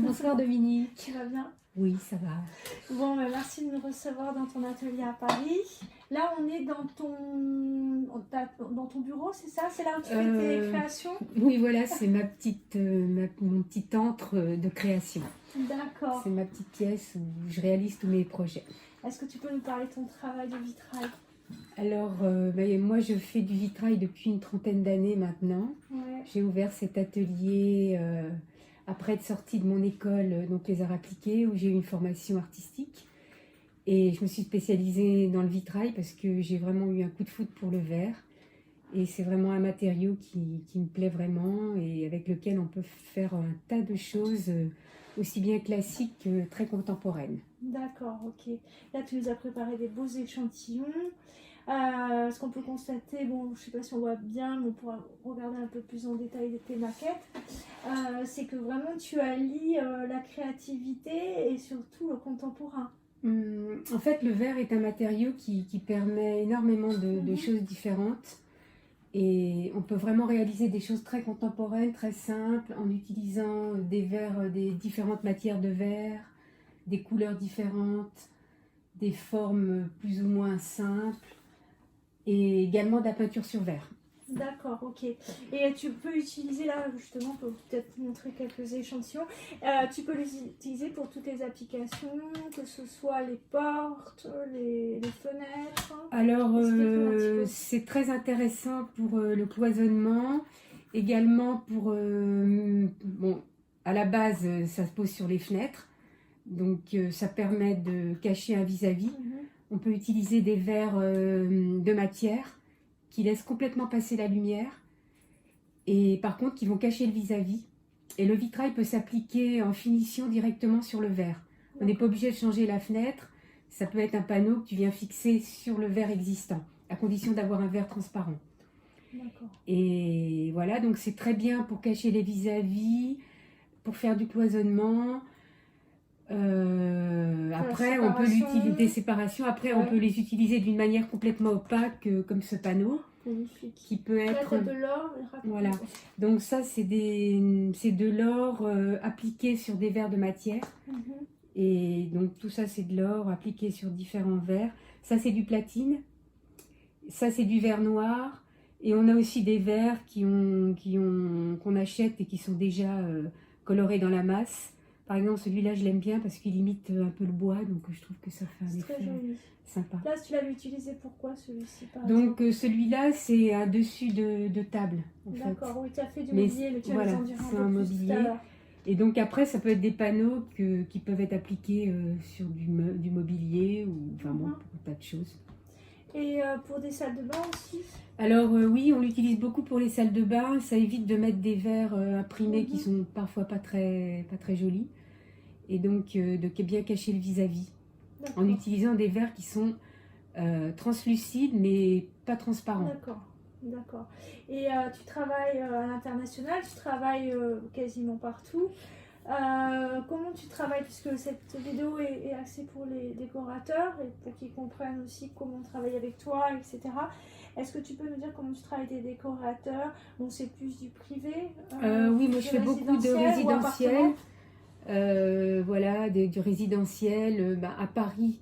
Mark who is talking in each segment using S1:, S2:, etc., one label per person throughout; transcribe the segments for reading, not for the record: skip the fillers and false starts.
S1: Bonsoir Dominique.
S2: Tu vas bien?
S1: Oui, ça va.
S2: Bon, merci de nous recevoir dans ton atelier à Paris. Là, on est dans ton bureau, c'est ça? C'est là où tu fais tes créations?
S1: Oui, voilà, c'est mon petit antre de création.
S2: D'accord.
S1: C'est ma petite pièce où je réalise tous mes projets.
S2: Est-ce que tu peux nous parler de ton travail de vitrail?
S1: Alors, moi, je fais du vitrail depuis une trentaine d'années maintenant.
S2: Ouais.
S1: J'ai ouvert cet atelier après être sortie de mon école, donc les arts appliqués, où j'ai eu une formation artistique. Et je me suis spécialisée dans le vitrail parce que j'ai vraiment eu un coup de foudre pour le verre. Et c'est vraiment un matériau qui me plaît vraiment et avec lequel on peut faire un tas de choses aussi bien classiques que très contemporaines.
S2: D'accord, ok. Là, tu nous as préparé des beaux échantillons. Ce qu'on peut constater, bon, je ne sais pas si on voit bien, mais on pourra regarder un peu plus en détail tes maquettes, c'est que vraiment tu allies la créativité et surtout le contemporain.
S1: En fait, le verre est un matériau qui permet énormément de choses différentes et on peut vraiment réaliser des choses très contemporaines, très simples, en utilisant des verres, des différentes matières de verre, des couleurs différentes, des formes plus ou moins simples et également de la peinture sur verre.
S2: D'accord, ok. Et tu peux utiliser là, justement, pour peut-être montrer quelques échantillons, tu peux les utiliser pour toutes les applications, que ce soit les portes, les fenêtres.
S1: Alors, c'est très intéressant pour le cloisonnement, également pour... bon, à la base, ça se pose sur les fenêtres, donc ça permet de cacher un vis-à-vis. On peut utiliser des verres de matière qui laissent complètement passer la lumière et par contre qui vont cacher le vis-à-vis. Et le vitrail peut s'appliquer en finition directement sur le verre. On n'est pas obligé de changer la fenêtre. Ça peut être un panneau que tu viens fixer sur le verre existant, à condition d'avoir un verre transparent. Et voilà, donc c'est très bien pour cacher les vis-à-vis, pour faire du cloisonnement. Après, on peut l'utiliser des séparations. Après, on peut les utiliser d'une manière complètement opaque, comme ce panneau, qui peut être.
S2: Là, de l'or.
S1: Voilà. Donc ça, c'est de l'or appliqué sur des verres de matière. Et donc tout ça, c'est de l'or appliqué sur différents verres. Ça, c'est du platine. Ça, c'est du verre noir. Et on a aussi des verres qu'on achète et qui sont déjà colorés dans la masse. Par exemple, celui-là, je l'aime bien parce qu'il imite un peu le bois, donc je trouve que ça fait un effet sympa.
S2: Là, tu l'avais utilisé pourquoi, celui-ci, par
S1: exemple? Donc, celui-là, c'est un dessus de table, en fait.
S2: D'accord, oui, tu as fait du mobilier, mais tu vas nous en dire un peu
S1: un
S2: plus
S1: mobilier. Et donc, après, ça peut être des panneaux qui peuvent être appliqués sur du mobilier ou enfin bon, pour un tas de choses.
S2: Et pour des salles de bain aussi?
S1: Alors oui, on l'utilise beaucoup pour les salles de bain. Ça évite de mettre des verres imprimés qui sont parfois pas très jolis. Et donc de bien cacher le vis-à-vis. En utilisant des verres qui sont translucides mais pas transparents.
S2: D'accord. Et tu travailles à l'international, tu travailles quasiment partout. Comment tu travailles, puisque cette vidéo est axée pour les décorateurs et pour qu'ils comprennent aussi comment travailler avec toi, etc. Est-ce que tu peux nous dire comment tu travailles avec des décorateurs? Bon, c'est plus du privé.
S1: Oui, moi je fais beaucoup de résidentiel. Voilà, du résidentiel. À Paris,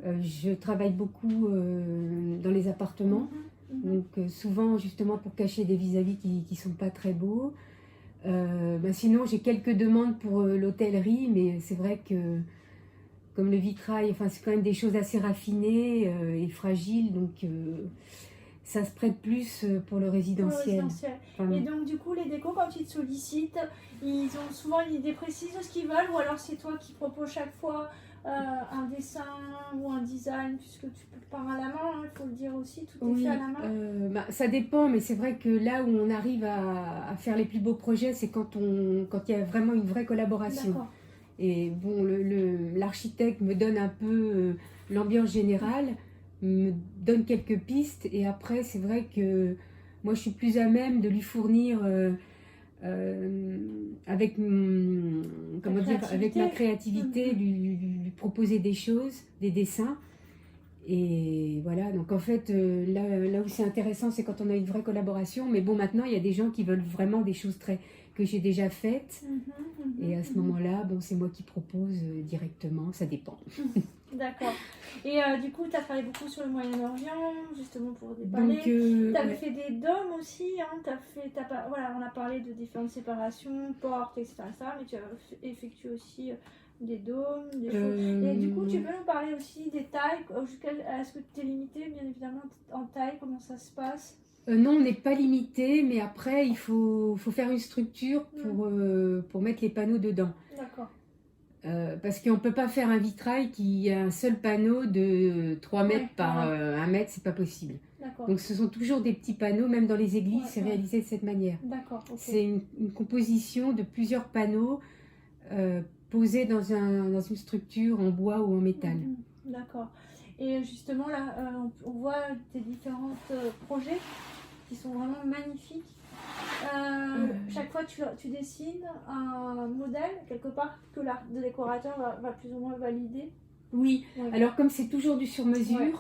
S1: je travaille beaucoup dans les appartements. Donc souvent justement pour cacher des vis-à-vis qui sont pas très beaux. Sinon j'ai quelques demandes pour l'hôtellerie, mais c'est vrai que comme le vitrail, enfin c'est quand même des choses assez raffinées et fragiles, donc ça se prête plus pour le résidentiel.
S2: Et donc du coup les décos, quand ils te sollicitent, ils ont souvent une idée précise de ce qu'ils veulent, ou alors c'est toi qui proposes chaque fois un dessin ou un design, puisque tu peux peindre à la main, il faut le dire aussi, tout est fait à la main.
S1: Ça dépend, mais c'est vrai que là où on arrive à faire les plus beaux projets, c'est quand il y a vraiment une vraie collaboration. Et bon, l'architecte me donne un peu l'ambiance générale, me donne quelques pistes, et après c'est vrai que moi je suis plus à même de lui fournir avec ma créativité, lui proposer des choses, des dessins. Et voilà, donc en fait là où c'est intéressant, c'est quand on a une vraie collaboration. Mais bon, maintenant il y a des gens qui veulent vraiment des choses très que j'ai déjà faites. Et à ce
S2: mhm.
S1: moment-là, bon, c'est moi qui propose directement, ça dépend.
S2: D'accord. Et du coup, tu as travaillé beaucoup sur le Moyen-Orient, justement pour
S1: Donc,
S2: dépanner. Tu as
S1: ouais.
S2: fait des dômes aussi, hein, voilà, on a parlé de différentes séparations, portes, etc. Mais tu as effectué aussi des dômes, des choses. Et du coup, tu peux nous parler aussi des tailles. Est-ce que tu es limité, bien évidemment, en taille, comment ça se passe?
S1: Non, on n'est pas limité, mais après, il faut faire une structure pour mettre les panneaux dedans.
S2: D'accord.
S1: Parce qu'on ne peut pas faire un vitrail qui a un seul panneau de 3 mètres
S2: Ouais,
S1: par
S2: voilà.
S1: 1 mètre, c'est pas possible.
S2: D'accord.
S1: Donc ce sont toujours des petits panneaux, même dans les églises,
S2: Ouais,
S1: c'est
S2: ouais.
S1: réalisé de cette manière.
S2: D'accord, ok.
S1: C'est une composition de plusieurs panneaux posés dans une structure en bois ou en métal.
S2: D'accord. Et justement, là, on voit tes différents projets qui sont vraiment magnifiques. Chaque fois, tu dessines un modèle, quelque part, que le décorateur va plus ou moins valider.
S1: Oui,
S2: Ouais.
S1: alors comme c'est toujours du sur-mesure,
S2: Ouais.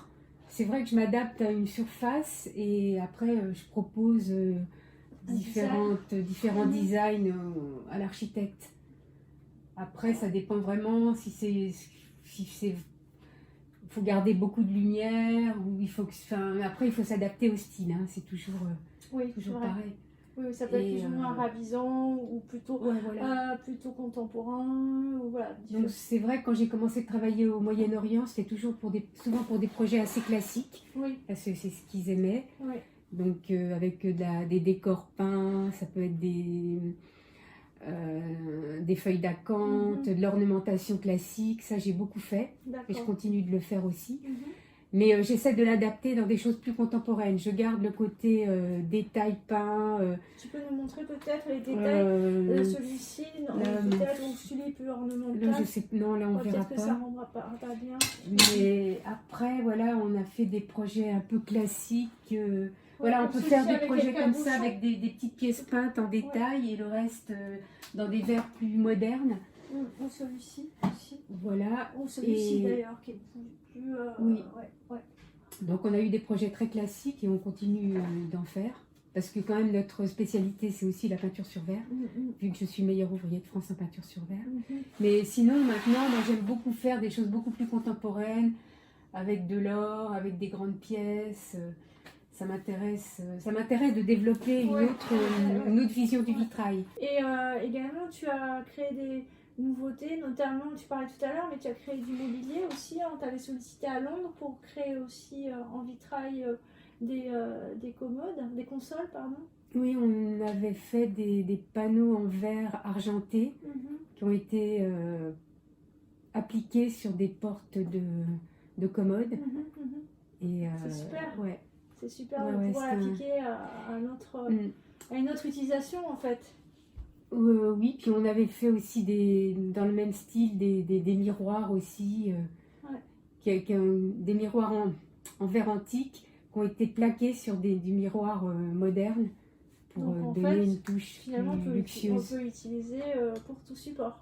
S1: c'est vrai que je m'adapte à une surface et après je propose différents
S2: Mhm.
S1: designs à l'architecte. Après, ça dépend vraiment si c'est faut garder beaucoup de lumière ou après il faut s'adapter au style, hein, c'est toujours
S2: Oui, c'est
S1: toujours
S2: vrai.
S1: pareil.
S2: Oui, ça peut être plus ou moins ravisant ou plutôt,
S1: Ouais, voilà.
S2: plutôt contemporain. Ou voilà,
S1: Donc c'est vrai que quand j'ai commencé de travailler au Moyen-Orient, c'était toujours souvent pour des projets assez classiques,
S2: oui,
S1: parce que c'est ce qu'ils aimaient.
S2: oui,
S1: Donc avec des décors peints, ça peut être des feuilles d'acanthe, de l'ornementation classique, ça j'ai beaucoup fait et je
S2: d'accord.
S1: continue de le faire aussi.
S2: Mhm.
S1: Mais j'essaie de l'adapter dans des choses plus contemporaines. Je garde le côté détail peint.
S2: Tu peux nous montrer peut-être les détails celui-ci, peut-être ou celui plus ornemental.
S1: Là, je sais, non, là on verra
S2: Peut-être que ça
S1: pas.
S2: rendra pas bien.
S1: Mais après, voilà, on a fait des projets un peu classiques. Voilà, on peut
S2: Celui-ci
S1: faire des
S2: avec
S1: projets
S2: les
S1: comme ça
S2: cabochons.
S1: avec des petites pièces peintes en détail et le reste dans des verres plus modernes.
S2: Ou celui-ci aussi.
S1: Voilà.
S2: Ou celui-ci
S1: Et
S2: d'ailleurs, qui est plus
S1: oui.
S2: ouais.
S1: Donc on a eu des projets très classiques et on continue d'en faire. Parce que quand même notre spécialité c'est aussi la peinture sur verre, vu que je suis meilleure ouvrier de France en peinture sur verre. Mais sinon maintenant moi, j'aime beaucoup faire des choses beaucoup plus contemporaines, avec de l'or, avec des grandes pièces. Ça m'intéresse de développer une autre vision du vitrail.
S2: Et également tu as créé des nouveautés, notamment tu parlais tout à l'heure, mais tu as créé du mobilier aussi, hein, on t'avait sollicité à Londres pour créer aussi en vitrail des commodes, des consoles, pardon.
S1: Oui, on avait fait des panneaux en verre argenté qui ont été appliqués sur des portes de commodes. Et,
S2: c'est super.
S1: Ouais.
S2: C'est super
S1: Ouais,
S2: de
S1: ouais,
S2: pouvoir l'appliquer à une autre utilisation en fait.
S1: Oui, puis on avait fait aussi dans le même style des miroirs aussi, des miroirs en verre antique qui ont été plaqués sur du miroir moderne pour
S2: Donc,
S1: donner une touche
S2: finalement,
S1: plus luxueuse.
S2: on peut l'utiliser pour tout support.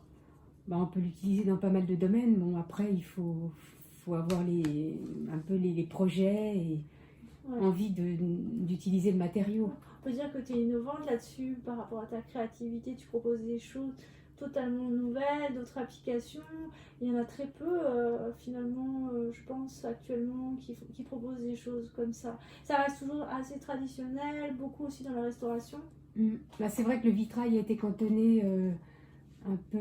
S1: Bah, on peut l'utiliser dans pas mal de domaines. Bon, après, il faut avoir un peu les projets et envie d'utiliser le matériau.
S2: On peut dire que tu es innovante là-dessus par rapport à ta créativité. Tu proposes des choses totalement nouvelles, d'autres applications. Il y en a très peu, finalement, je pense, actuellement, qui proposent des choses comme ça. Ça reste toujours assez traditionnel, beaucoup aussi dans la restauration.
S1: Là, c'est vrai que le vitrail a été cantonné un peu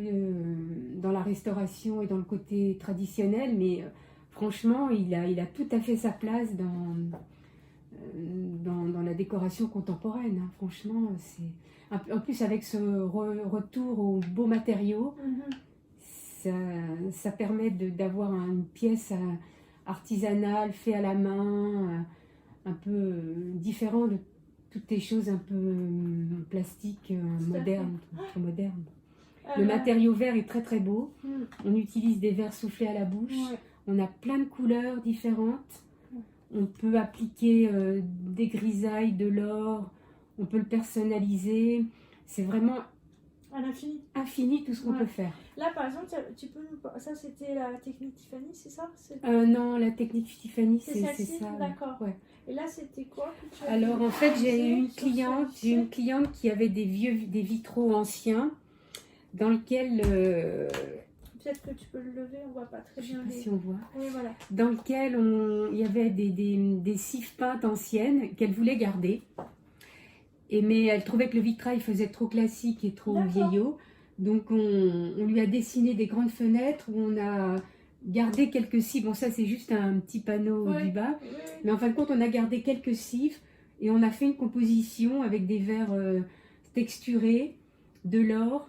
S1: dans la restauration et dans le côté traditionnel, mais franchement, il a tout à fait sa place dans la décoration contemporaine. Hein. Franchement, en plus avec ce retour aux beaux matériaux, ça permet d'avoir une pièce artisanale, faite à la main, un peu différent de toutes les choses un peu plastiques, modernes, trop modernes. Le matériau verre est très très beau. On utilise des verres soufflés à la bouche. On a plein de couleurs différentes. On peut appliquer des grisailles, de l'or. On peut le personnaliser. C'est vraiment
S2: À l'infini.
S1: infini tout ce qu'on
S2: Ouais.
S1: peut faire.
S2: Là, par exemple, tu peux ça, c'était la technique Tiffany, c'est ça?
S1: Non, la technique Tiffany,
S2: C'est
S1: c'est
S2: celle-ci,
S1: ça.
S2: d'accord.
S1: Ouais.
S2: Et là, c'était quoi que tu as
S1: Alors en fait, j'ai une
S2: sur
S1: cliente qui avait des vitraux anciens dans lesquels,
S2: Peut-être que tu peux le lever, on voit pas très
S1: je sais
S2: bien
S1: pas
S2: les...
S1: si on voit,
S2: Oui, voilà.
S1: dans lequel il y avait des cives peintes anciennes qu'elle voulait garder. Mais elle trouvait que le vitrail faisait trop classique et trop
S2: D'accord.
S1: vieillot. Donc on lui a dessiné des grandes fenêtres où on a gardé quelques cives. Bon, ça c'est juste un petit panneau
S2: Ouais.
S1: du bas.
S2: Oui, oui.
S1: Mais en fin de compte, on a gardé quelques cives et on a fait une composition avec des verres texturés, de l'or,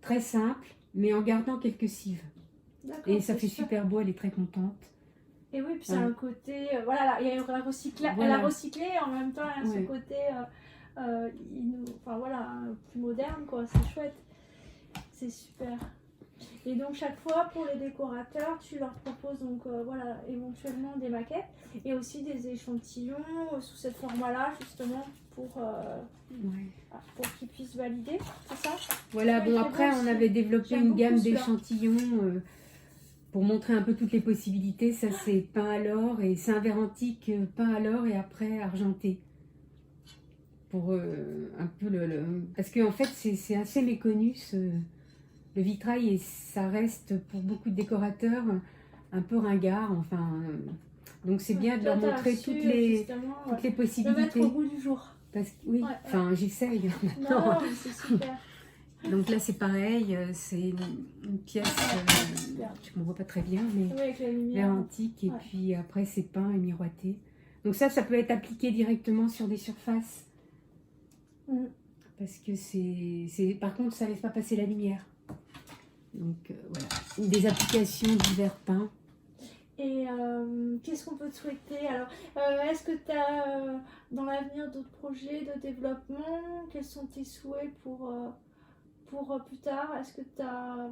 S1: très simple, mais en gardant quelques cives.
S2: D'accord,
S1: Et ça
S2: c'est
S1: fait super beau, elle est très contente.
S2: Et oui, puis c'est
S1: Ouais.
S2: un côté... voilà, là, il y a la recyclage.
S1: Voilà.
S2: Elle a recyclé et en même temps, il y a ce
S1: Ouais.
S2: côté... enfin voilà, plus moderne, quoi. C'est chouette. C'est super. Et donc chaque fois pour les décorateurs, tu leur proposes donc voilà éventuellement des maquettes et aussi des échantillons sous cette format-là justement pour qu'ils puissent valider, c'est ça?
S1: Voilà,
S2: Oui,
S1: bon
S2: c'est
S1: après
S2: beau
S1: on
S2: aussi.
S1: avait développé
S2: J'aime
S1: une
S2: beaucoup
S1: gamme
S2: celui-là.
S1: d'échantillons pour montrer un peu toutes les possibilités. Ça c'est peint à l'or et c'est un verre antique peint à l'or et après argenté. Pour un peu Parce qu'en fait c'est assez méconnu le vitrail et ça reste pour beaucoup de décorateurs un peu ringard. Enfin, donc c'est bien de leur
S2: Toi, t'as
S1: montrer
S2: su,
S1: toutes les
S2: justement,
S1: toutes les
S2: le mettre
S1: possibilités.
S2: au goût du jour.
S1: Parce que oui,
S2: Ouais,
S1: enfin j'essaye
S2: Non,
S1: maintenant.
S2: non, mais c'est super.
S1: Donc là c'est pareil, c'est une pièce,
S2: Super.
S1: je ne vois pas très bien, mais
S2: Oui, avec la lumière.
S1: verre antique et
S2: Ouais.
S1: puis après c'est peint et miroité. Donc ça peut être appliqué directement sur des surfaces.
S2: Mm.
S1: Parce que par contre ça laisse pas passer la lumière. Donc voilà, des applications divers peints.
S2: Et qu'est-ce qu'on peut te souhaiter? Alors, est-ce que tu as dans l'avenir d'autres projets de développement? Quels sont tes souhaits pour plus tard? Est-ce que tu as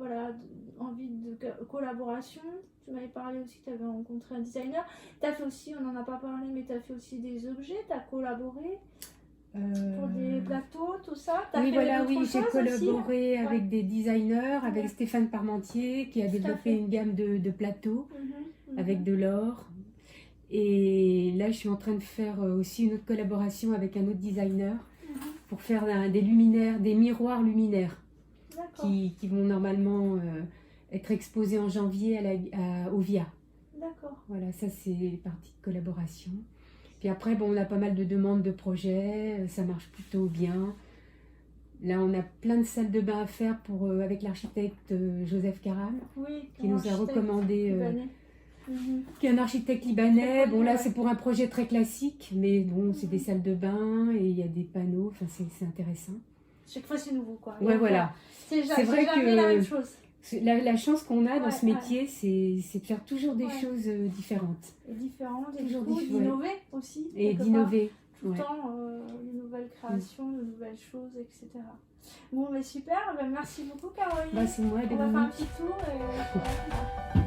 S2: envie de collaboration? Tu m'avais parlé aussi que tu avais rencontré un designer. Tu as fait aussi, on n'en a pas parlé, mais tu as fait aussi des objets, tu as collaboré pour des plateaux, tout ça.
S1: Oui, voilà, oui, j'ai
S2: aussi
S1: collaboré avec
S2: Ouais.
S1: des designers, avec
S2: Ouais.
S1: Stéphane Parmentier qui a
S2: Tout à
S1: développé
S2: fait.
S1: une gamme de plateaux
S2: Mhm.
S1: avec de l'or. Et là, je suis en train de faire aussi une autre collaboration avec un autre designer
S2: Mhm.
S1: pour faire des luminaires, des miroirs luminaires
S2: D'accord.
S1: qui vont normalement être exposés en janvier au VIA.
S2: D'accord.
S1: Voilà, ça c'est les parties de collaboration. Puis après, bon, on a pas mal de demandes de projets, ça marche plutôt bien. Là, on a plein de salles de bain à faire avec l'architecte Joseph Karam,
S2: Oui,
S1: qui nous a recommandé,
S2: libanais. Mhm.
S1: qui est un architecte libanais.
S2: Très
S1: Bon, là,
S2: connu,
S1: c'est pour un projet très classique, mais bon, c'est des
S2: Mhm.
S1: salles de bain et il y a des panneaux, enfin, c'est intéressant.
S2: Chaque fois c'est nouveau quoi.
S1: Ouais, voilà.
S2: C'est
S1: C'est vrai
S2: jamais
S1: que-
S2: la même chose.
S1: La chance qu'on a dans
S2: Ouais,
S1: ce métier, c'est de faire toujours des
S2: Ouais.
S1: choses différentes
S2: Et différente et
S1: Toujours
S2: du coup
S1: différent.
S2: d'innover aussi.
S1: et
S2: quelque part.
S1: d'innover.
S2: Tout le
S1: Ouais.
S2: temps de nouvelles créations, de nouvelles choses, etc. Bon mais super, ben, merci beaucoup Caroline.
S1: Bah, c'est moi,
S2: On va faire un
S1: Dominique.
S2: petit tour et voilà.